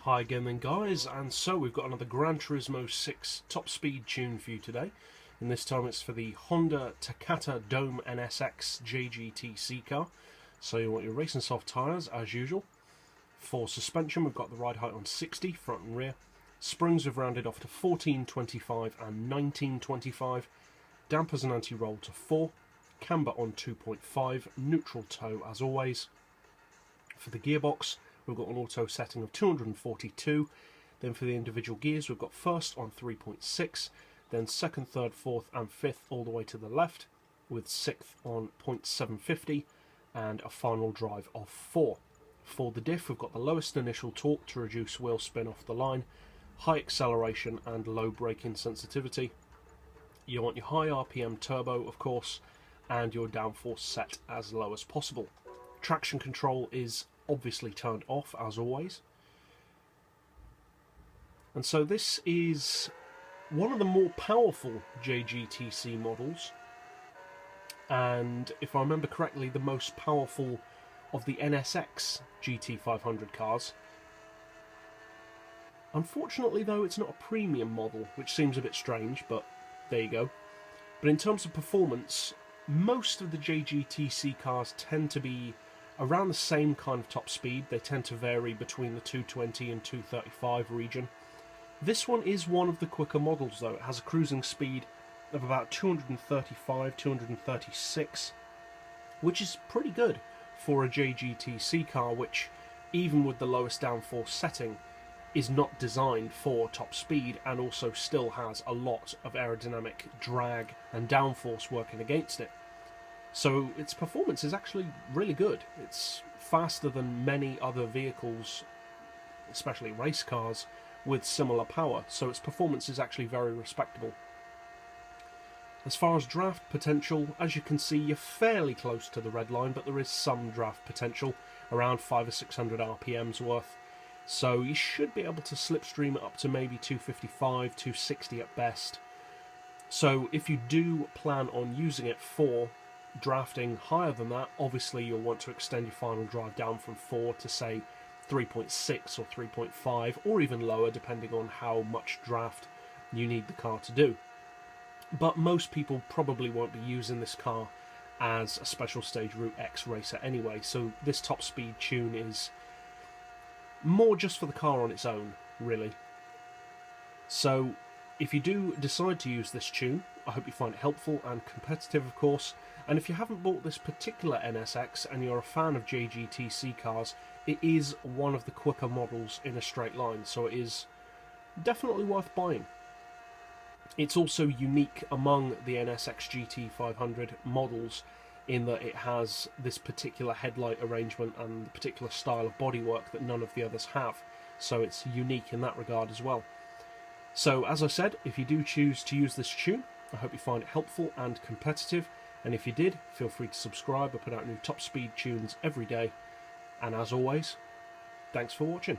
Hi again then guys, and so we've got another GranTurismo 6 top speed tune for you today, and this time it's for the Honda Takata Dome NSX JGTC car. So you want your racing soft tyres as usual. For suspension we've got the ride height on 60, front and rear. Springs we've rounded off to 1425 and 1925. Dampers and anti-roll to 4. Camber on 2.5, neutral toe as always. For the gearbox we've got an auto setting of 242, then for the individual gears we've got first on 3.6, then second, third, fourth and fifth all the way to the left, with sixth on 0.750 and a final drive of 4. For the diff we've got the lowest initial torque to reduce wheel spin off the line, high acceleration and low braking sensitivity. You want your high RPM turbo of course, and your downforce set as low as possible. Traction control is obviously turned off as always. And so this is one of the more powerful JGTC models, and if I remember correctly the most powerful of the NSX GT500 cars. Unfortunately though it's not a premium model, which seems a bit strange, but there you go. But in terms of performance, most of the JGTC cars tend to be around the same kind of top speed. They tend to vary between the 220 and 235 region. This one is one of the quicker models though. It has a cruising speed of about 235, 236, which is pretty good for a JGTC car, which even with the lowest downforce setting is not designed for top speed, and also still has a lot of aerodynamic drag and downforce working against it. So its performance is actually really good. It's faster than many other vehicles, especially race cars, with similar power, so its performance is actually very respectable. As far as draft potential, as you can see, you're fairly close to the red line, but there is some draft potential, around 500 or 600 RPMs worth. So you should be able to slipstream it up to maybe 255, 260 at best. So if you do plan on using it for drafting higher than that, obviously you'll want to extend your final drive down from 4 to say 3.6 or 3.5, or even lower depending on how much draft you need the car to do. But most people probably won't be using this car as a special stage Route X racer anyway, so this top speed tune is more just for the car on its own, really. So if you do decide to use this tune, I hope you find it helpful and competitive of course, and if you haven't bought this particular NSX and you're a fan of JGTC cars, it is one of the quicker models in a straight line, so it is definitely worth buying. It's also unique among the NSX GT500 models in that it has this particular headlight arrangement and the particular style of bodywork that none of the others have, so it's unique in that regard as well. So as I said, if you do choose to use this tune, I hope you find it helpful and competitive, and if you did, feel free to subscribe. I put out new top speed tunes every day, and as always, thanks for watching.